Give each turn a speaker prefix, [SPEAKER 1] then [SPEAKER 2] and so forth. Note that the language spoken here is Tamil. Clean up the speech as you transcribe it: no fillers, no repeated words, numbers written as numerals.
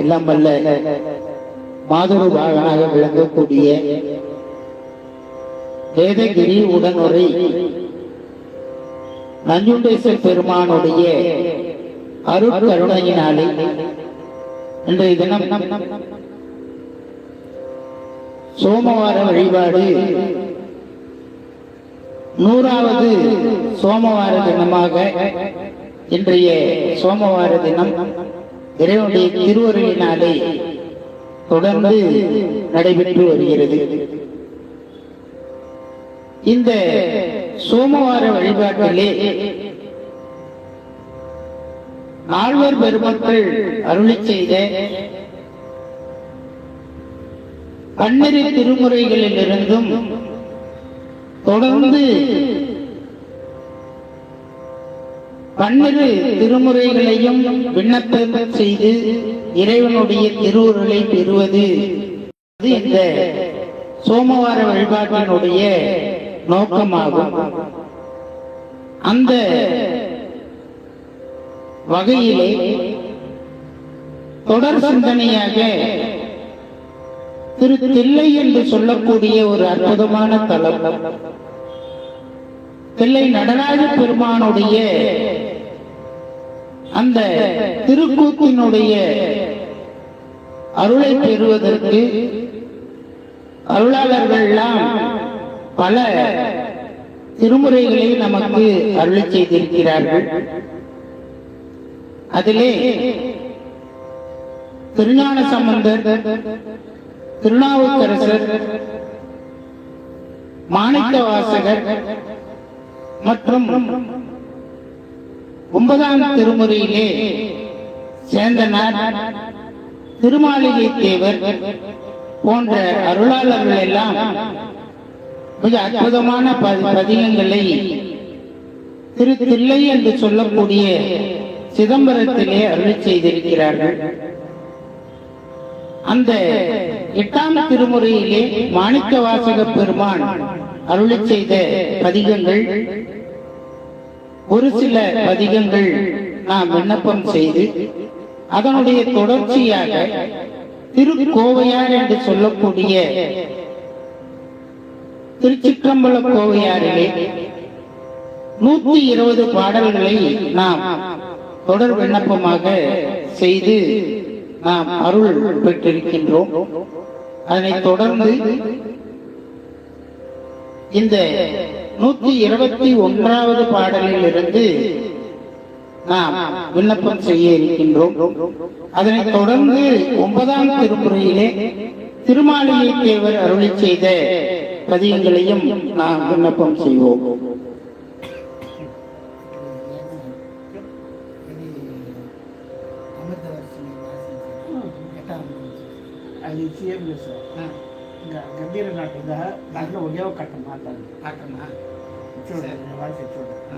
[SPEAKER 1] எல்லாம் வல்ல மாதுரு பாகனாக விளங்கக்கூடிய வேதகிரி உடனுரை நஞ்சுண்டேஸ்வர பெருமானுடைய அருட்கருணையினாலே இன்றைய தினம் சோமவார வழிபாடு 100வது சோமவார தினமாக இன்றைய சோமவார தினம் இறைவனுடைய திருவருளினாலே தொடர்ந்து நடைபெற்று வருகிறது. இந்த சோமவார வழிபாட்டிலே நால்வர் பெருமக்கள் அருளி செய்த 12 திருமுறைகளிலிருந்தும் தொடர்ந்து 12 திருமுறைகளையும் விண்ணப்பம் செய்து இறைவனுடைய திருவுருளை பெறுவது இந்த சோமவார வழிபாட்டினுடைய நோக்கமாகும். அந்த வகையிலே தொடர் சிந்தனையாக திரு தில்லை என்று சொல்லக்கூடிய ஒரு அற்புதமான தலம், தில்லை நடராஜ பெருமானுடைய அந்த திருக்கூத்தினுடைய அருளை பெறுவதற்கு அருளாளர்கள் எல்லாம் பல திருமுறைகளை நமக்கு அருளி செய்திருக்கிறார்கள். அதிலே திருஞான சம்பந்தர், திருநாவுக்கரசர், மாணிக்கவாசகர் மற்றும் 9ஆம் திருமுறையிலே சேந்தனார், திருமாளிகை தேவர் போன்ற அருளாளர்கள் எல்லாம் மிக அற்புதமான பதிகங்களை திரு தில்லை என்று சொல்லக்கூடிய சிதம்பரத்திலே அருளி செய்திருக்கிறார்கள். அந்த 8ஆம் திருமுறையிலே மாணிக்கவாசக பெருமான் அருளி செய்த பதிகங்கள், ஒரு சில பதிகங்கள் நாம் விண்ணப்பம் செய்து அதனுடைய தொடர்ச்சியாக திருக்கோவையார் என்று சொல்லக்கூடிய திருச்சிற்றம்பல கோவையாரிலே 120 பாடல்களை நாம் தொடர் விண்ணப்பமாக செய்து நாம் அருள் பெற்றிருக்கின்றோம். அதனைத் தொடர்ந்து இந்த 121வது பாடலில் இருந்து நாம் விண்ணப்பம் செய்ய இருக்கின்றோம். அதனைத் தொடர்ந்து 9ஆம் திருமுறையிலே திருமாளிகை தேவர் அருளி செய்த பதிகங்களையும் நாம் விண்ணப்பம் செய்வோம்.
[SPEAKER 2] అది సీఎం చేస్తారు ఇంకా గంభీర నాటుగా దాంట్లో ఒకే ఒక కట్ట మాట్లాడు చూడండి చూడండి